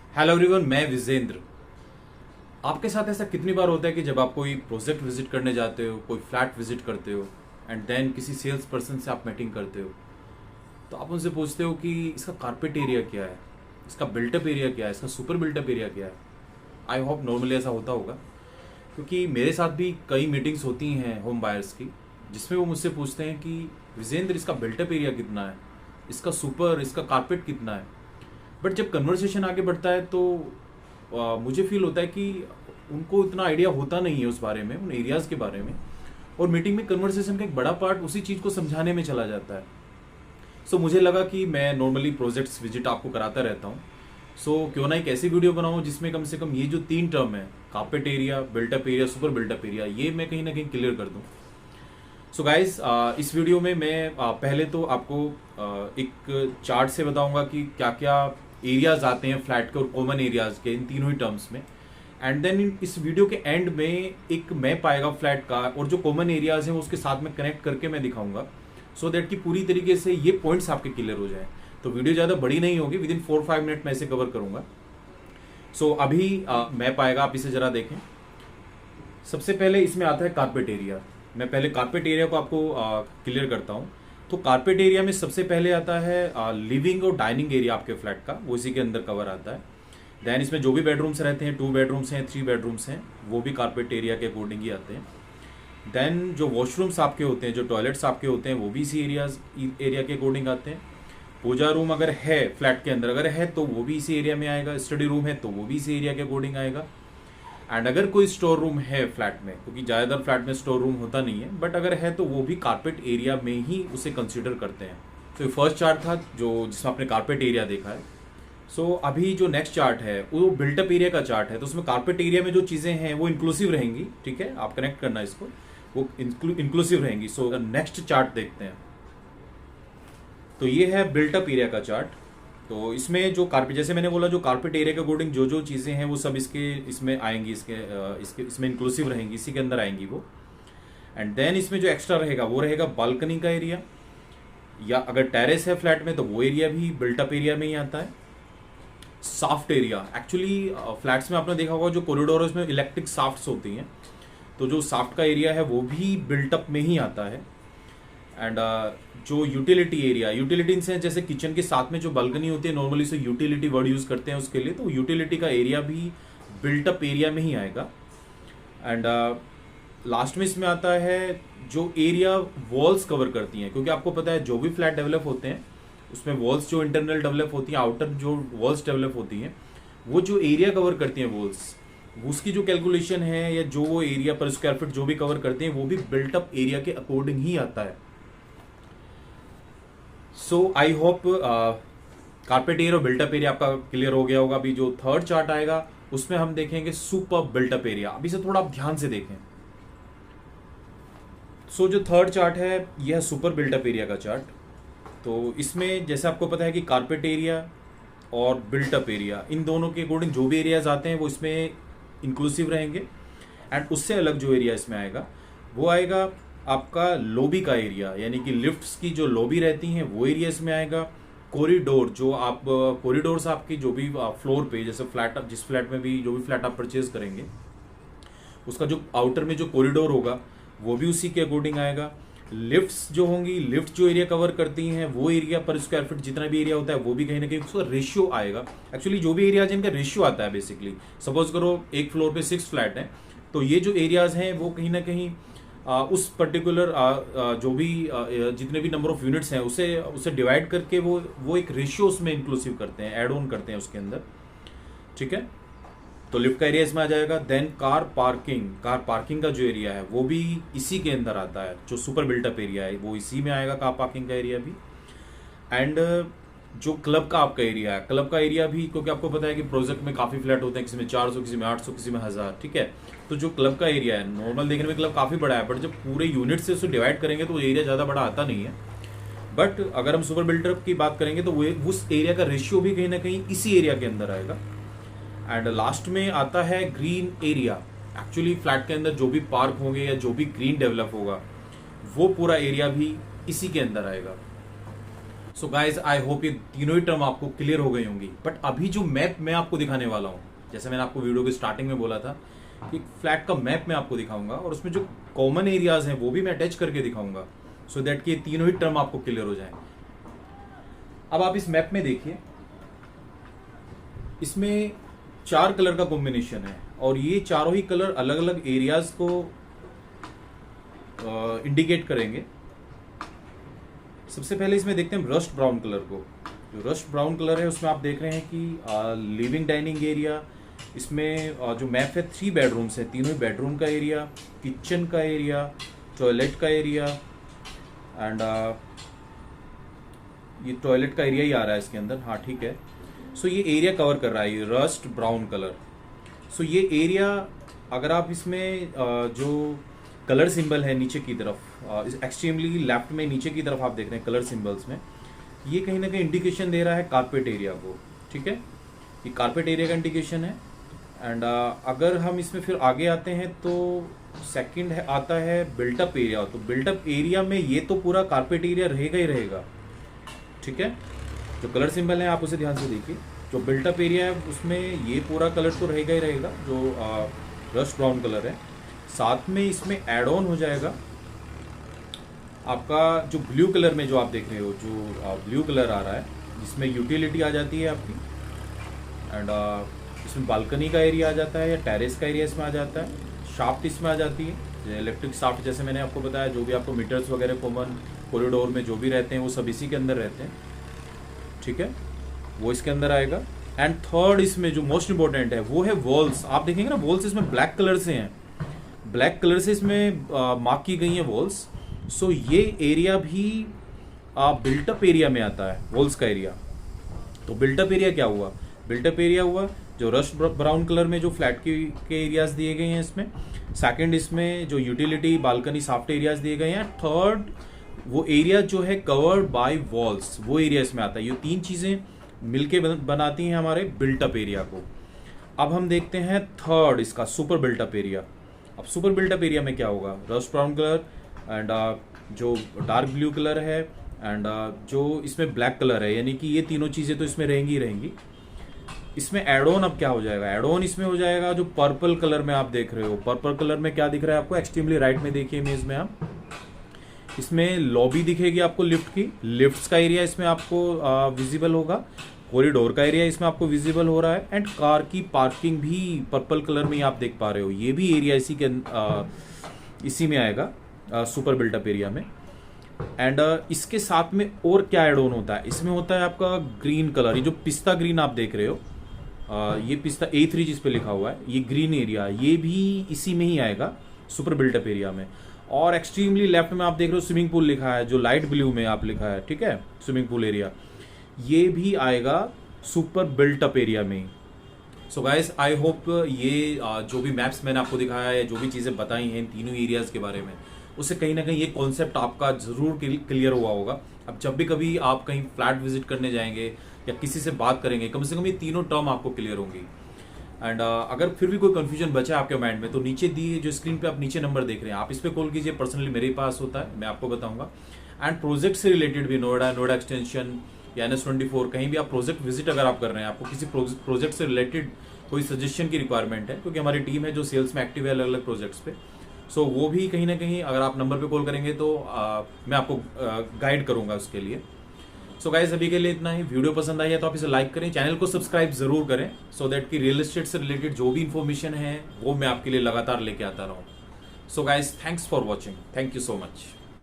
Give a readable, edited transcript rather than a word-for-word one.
Hello everyone, मैं विजेंद्र। आपके साथ ऐसा कितनी बार होता है कि जब आप कोई प्रोजेक्ट विजिट करने जाते हो, कोई फ्लैट विजिट करते हो एंड देन किसी सेल्स पर्सन से आप मीटिंग करते हो, तो आप उनसे पूछते हो कि इसका कारपेट एरिया क्या है, इसका बिल्टअप एरिया क्या है, इसका सुपर बिल्टअप एरिया क्या है। आई होप नॉर्मली ऐसा होता होगा, क्योंकि मेरे साथ भी कई मीटिंग्स होती हैं होम बायर्स की, जिसमें वो मुझसे पूछते हैं कि विजेंद्र, इसका बिल्टअप एरिया कितना है, इसका कारपेट कितना है। बट जब कन्वर्सेशन आगे बढ़ता है तो मुझे फील होता है कि उनको इतना आइडिया होता नहीं है उस बारे में, उन एरियाज के बारे में, और मीटिंग में कन्वर्सेशन का एक बड़ा पार्ट उसी चीज़ को समझाने में चला जाता है। सो मुझे लगा कि मैं नॉर्मली प्रोजेक्ट्स विजिट आपको कराता रहता हूँ, सो क्यों ना एक ऐसी वीडियो बनाऊँ जिसमें कम से कम ये जो तीन टर्म है, carpet area, built up area, super built up area, ये मैं कहीं ना कहीं क्लियर कर दूँ। सो गाइज, इस वीडियो में मैं पहले तो आपको एक चार्ट से बताऊंगा कि क्या क्या एरियाज आते हैं फ्लैट के और कॉमन एरियाज के, इन तीनों ही टर्म्स में। एंड देन इस वीडियो के एंड में एक मैप आएगा फ्लैट का, और जो कॉमन एरियाज हैं वो उसके साथ में कनेक्ट करके मैं दिखाऊंगा, सो दैट कि पूरी तरीके से ये पॉइंट्स आपके क्लियर हो जाए। तो वीडियो ज़्यादा बड़ी नहीं होगी, विद इन 4-5 मिनट में इसे कवर करूंगा। सो अभी मैप आएगा, आप इसे जरा देखें। सबसे पहले इसमें आता है कारपेट एरिया। मैं पहले कारपेट एरिया को आपको क्लियर करता हूँ। तो कारपेट एरिया में सबसे पहले आता है लिविंग और डाइनिंग एरिया आपके फ्लैट का, वो इसी के अंदर कवर आता है। देन इसमें जो भी बेडरूम्स रहते हैं, 2 बेडरूम्स हैं, 3 बेडरूम्स हैं, वो भी कारपेट एरिया के अकॉर्डिंग ही आते हैं। देन जो वॉशरूम्स आपके होते हैं, जो टॉयलेट्स आपके होते हैं, वो भी इसी एरिया के अकॉर्डिंग आते हैं। पूजा रूम अगर है फ्लैट के अंदर, अगर है तो वो भी इसी एरिया में आएगा। स्टडी रूम है तो वो भी इसी एरिया के अकॉर्डिंग आएगा। एंड अगर कोई स्टोर रूम है फ्लैट में, क्योंकि ज़्यादातर फ्लैट में स्टोर रूम होता नहीं है, बट अगर है तो वो भी कारपेट एरिया में ही उसे कंसिडर करते हैं। तो ये फर्स्ट चार्ट था जो जिसमें आपने कारपेट एरिया देखा है। सो अभी जो नेक्स्ट चार्ट है वो बिल्टअप एरिया का चार्ट है। तो उसमें कारपेट एरिया में जो चीज़ें हैं वो इंक्लूसिव रहेंगी, ठीक है, आप कनेक्ट करना इसको, वो इंक्लूसिव रहेंगी। सो नेक्स्ट चार्ट देखते हैं। तो ये है बिल्टअप एरिया का चार्ट। तो इसमें जो कारपेट, जैसे मैंने बोला, जो कारपेट एरिया के अकॉर्डिंग जो जो चीज़ें हैं वो सब इसमें आएंगी, इसमें इंक्लूसिव रहेंगी, इसी के अंदर आएंगी वो। एंड देन इसमें जो एक्स्ट्रा रहेगा वो रहेगा बालकनी का एरिया, या अगर टेरेस है फ्लैट में तो वो एरिया भी बिल्टअप एरिया में ही आता है। साफ्ट एरिया, एक्चुअली फ्लैट्स में आपने देखा होगा जो कॉरिडोर है उसमें इलेक्ट्रिक साफ्ट्स होती हैं, तो जो साफ्ट का एरिया है वो भी बिल्टअप में ही आता है। एंड जो यूटिलिटी एरिया, यूटिलिटी से जैसे किचन के साथ में जो बालकनी होती है, नॉर्मली से यूटिलिटी वर्ड यूज करते हैं उसके लिए, तो यूटिलिटी का एरिया भी बिल्टअप एरिया में ही आएगा। एंड लास्ट में इसमें आता है जो एरिया वॉल्स कवर करती हैं, क्योंकि आपको पता है जो भी फ्लैट डेवलप होते हैं उसमें वॉल्स जो इंटरनल डेवलप होती हैं, आउटर जो वॉल्स डेवलप होती हैं, वो जो एरिया कवर करती हैं वॉल्स, उसकी जो कैलकुलेशन है या जो वो एरिया पर स्क्वायर फीट जो भी कवर करते हैं वो भी बिल्टअप एरिया के अकॉर्डिंग ही आता है। सो आई होप कारपेट एरिया और बिल्टअप एरिया आपका क्लियर हो गया होगा। अभी जो थर्ड चार्ट आएगा उसमें हम देखेंगे सुपर बिल्टअप एरिया। अभी से थोड़ा आप ध्यान से देखें। सो जो थर्ड चार्ट है यह है सुपर बिल्टअप एरिया का चार्ट। तो इसमें जैसे आपको पता है कि कारपेट एरिया और बिल्टअप एरिया, इन दोनों के अकॉर्डिंग जो भी एरियाज आते हैं वो इसमें इंक्लूसिव रहेंगे। एंड उससे अलग जो एरिया इसमें आएगा वो आएगा आपका लॉबी का एरिया, यानी कि लिफ्ट्स की जो लॉबी रहती हैं वो एरिया इसमें आएगा। कॉरिडोर, जो आप कॉरिडोर्स आपकी जो भी फ्लोर पे, जैसे फ्लैट, जिस फ्लैट में भी जो भी फ्लैट आप परचेज करेंगे उसका जो आउटर में जो कॉरिडोर होगा वो भी उसी के अकॉर्डिंग आएगा। लिफ्ट्स जो होंगी, लिफ्ट जो एरिया कवर करती हैं वो एरिया पर स्क्वायर फीट जितना भी एरिया होता है वो भी कहीं ना कहीं उसका रेशियो आएगा। एक्चुअली जो भी एरिया जिनका रेशियो आता है, बेसिकली सपोज करो एक फ्लोर पे 6 फ्लैट हैं, तो ये जो एरियाज हैं वो कहीं ना कहीं उस पर्टिकुलर जो भी जितने भी नंबर ऑफ यूनिट्स हैं उसे डिवाइड करके वो एक रेशियो उसमें इंक्लूसिव करते हैं, ऐड ऑन करते हैं उसके अंदर, ठीक है। तो लिफ्ट का एरिया इसमें आ जाएगा। देन कार पार्किंग का जो एरिया है वो भी इसी के अंदर आता है। जो सुपर बिल्टअप एरिया है वो इसी में आएगा, कार पार्किंग का एरिया भी। एंड जो क्लब का आपका एरिया है, क्लब का एरिया भी, क्योंकि आपको पता है कि प्रोजेक्ट में काफ़ी फ्लैट होते हैं, किसी में 400, किसी में 800, किसी में 1000, ठीक है। तो जो क्लब का एरिया है, नॉर्मल देखने में क्लब काफ़ी बड़ा है, बट जब पूरे यूनिट से उसे डिवाइड करेंगे तो एरिया ज़्यादा बड़ा आता नहीं है। बट अगर हम सुपर बिल्डअप की बात करेंगे तो वो उस एरिया का रेशियो भी कहीं ना कहीं इसी एरिया के अंदर आएगा। एंड लास्ट में आता है ग्रीन एरिया। एक्चुअली फ्लैट के अंदर जो भी पार्क होंगे या जो भी ग्रीन डेवलप होगा वो पूरा एरिया भी इसी के अंदर आएगा। सो गाइज आई होप ये तीनों ही टर्म आपको क्लियर हो गई होंगी। बट अभी जो मैप मैं आपको दिखाने वाला हूँ, जैसे मैंने आपको वीडियो के स्टार्टिंग में बोला था कि फ्लैट का मैप मैं आपको दिखाऊंगा और उसमें जो कॉमन एरियाज हैं वो भी मैं अटैच करके दिखाऊंगा, सो दैट कि ये तीनों ही टर्म आपको क्लियर हो जाए। अब आप इस मैप में देखिए, इसमें 4 कलर का कॉम्बिनेशन है और ये चारों ही कलर अलग अलग एरियाज को इंडिकेट करेंगे। सबसे पहले इसमें देखते हैं रस्ट ब्राउन कलर को। जो रस्ट ब्राउन कलर है उसमें आप देख रहे हैं कि लिविंग डाइनिंग एरिया, इसमें जो मैप है 3 बेडरूम्स है, तीनों ही बेडरूम का एरिया, किचन का एरिया, टॉयलेट का एरिया एंड ये टॉयलेट का एरिया ही आ रहा है इसके अंदर। हाँ ठीक है। सो ये एरिया कवर कर रहा है ये रस्ट ब्राउन कलर। सो ये एरिया अगर आप इसमें जो कलर सिंबल है नीचे की तरफ, एक्सट्रीमली लेफ्ट में नीचे की तरफ आप देख रहे हैं कलर सिंबल्स में, ये कहीं ना कहीं इंडिकेशन दे रहा है कारपेट एरिया को। ठीक है, ये कारपेट एरिया का इंडिकेशन है। एंड अगर हम इसमें फिर आगे आते हैं तो सेकंड है आता है बिल्टअप एरिया। तो बिल्टअप एरिया में ये तो पूरा कारपेट एरिया रहेगा ही रहेगा। ठीक है, जो कलर सिंबल है आप उसे ध्यान से देखिए। जो बिल्टअप एरिया है उसमें ये पूरा कलर तो रहेगा ही रहेगा, जो रस्ट ब्राउन कलर है। साथ में इसमें एड ऑन हो जाएगा आपका जो ब्लू कलर में जो आप देख रहे हो, जो ब्लू कलर आ रहा है, जिसमें यूटिलिटी आ जाती है आपकी एंड इसमें बालकनी का एरिया आ जाता है या टेरेस का एरिया इसमें आ जाता है। शाफ्ट इसमें आ जाती है, इलेक्ट्रिक शाफ्ट जैसे मैंने आपको बताया, जो भी आपको मीटर्स वगैरह कॉमन कॉरिडोर में जो भी रहते हैं वो सब इसी के अंदर रहते हैं। ठीक है, वो इसके अंदर आएगा। एंड थर्ड इसमें जो मोस्ट इंपॉर्टेंट है वो है वॉल्स। आप देखेंगे ना वॉल्स इसमें ब्लैक कलर से हैं, ब्लैक कलर से इसमें मार्क की गई हैं वॉल्स। सो ये एरिया भी बिल्टअप एरिया में आता है, वॉल्स का एरिया। तो बिल्टअप एरिया क्या हुआ? बिल्टअप एरिया हुआ जो रस्ट ब्राउन कलर में जो फ्लैट के एरियाज दिए गए हैं इसमें। सेकंड इसमें जो यूटिलिटी बालकनी सॉफ्ट एरियाज दिए गए हैं। थर्ड वो एरिया जो है कवर्ड बाय वॉल्स, वो एरिया इसमें आता है। ये 3 चीजें मिलके बनाती हैं हमारे बिल्टअप एरिया को। अब हम देखते हैं थर्ड इसका सुपर बिल्टअप एरिया। अब सुपर बिल्टअप एरिया में क्या होगा? रस्ट ब्राउन कलर एंड जो डार्क ब्लू कलर है एंड जो इसमें ब्लैक कलर है, यानी कि ये तीनों चीजें तो इसमें रहेंगी ही रहेंगी। इसमें एड ऑन अब क्या हो जाएगा? एड ऑन इसमें हो जाएगा जो पर्पल कलर में आप देख रहे हो। पर्पल कलर में क्या दिख रहा है आपको? एक्सट्रीमली राइट में देखिए इमेज में आप, इसमें लॉबी दिखेगी आपको लिफ्ट की, लिफ्ट्स का एरिया इसमें आपको विजिबल होगा, कॉरिडोर का एरिया इसमें आपको विजिबल हो रहा है एंड कार की पार्किंग भी पर्पल कलर में आप देख पा रहे हो। ये भी एरिया इसी में आएगा सुपर बिल्टअप एरिया में। एंड इसके साथ में और क्या एड ऑन होता है? इसमें होता है आपका ग्रीन कलर, ये जो पिस्ता ग्रीन आप देख रहे हो, ये पिस्ता A3 जिस पे लिखा हुआ है, ये ग्रीन एरिया, ये भी इसी में ही आएगा सुपर बिल्टअप एरिया में। और एक्सट्रीमली लेफ्ट में आप देख रहे हो स्विमिंग पूल लिखा है, जो लाइट ब्लू में आप लिखा है। ठीक है, स्विमिंग पूल एरिया ये भी आएगा सुपर बिल्टअप एरिया में। सो गाइस आई होप ये जो भी मैप्स मैंने आपको दिखाया है, जो भी चीजें बताई हैं इन तीनों एरियाज के बारे में, उससे कहीं ना कहीं ये कॉन्सेप्ट आपका जरूर क्लियर हुआ होगा। अब जब भी कभी आप कहीं फ्लैट विजिट करने जाएंगे या किसी से बात करेंगे, कम से कम ये तीनों टर्म आपको क्लियर होंगी। एंड अगर फिर भी कोई कंफ्यूजन बचा है आपके माइंड में, तो नीचे दिए जो स्क्रीन पे आप नीचे नंबर देख रहे हैं, आप इस पे कॉल कीजिए। पर्सनली मेरे पास होता है, मैं आपको बताऊंगा। एंड प्रोजेक्ट से रिलेटेड भी नोएडा एक्सटेंशन या NS24 कहीं भी आप प्रोजेक्ट विजिट अगर आप कर रहे हैं, आपको किसी प्रोजेक्ट से रिलेटेड कोई सजेशन की रिक्वायरमेंट है, क्योंकि हमारी टीम है जो सेल्स में एक्टिव है अलग अलग प्रोजेक्ट्स पे, सो वो भी कहीं ना कहीं अगर आप नंबर पे कॉल करेंगे तो मैं आपको गाइड करूंगा उसके लिए। सो गाइस अभी के लिए इतना ही। वीडियो पसंद आई है तो आप इसे लाइक करें, चैनल को सब्सक्राइब जरूर करें, सो दैट कि रियल एस्टेट से रिलेटेड जो भी इंफॉर्मेशन है वो मैं आपके लिए लगातार लेके आता रहूं। So guys thanks for watching, thank you so much.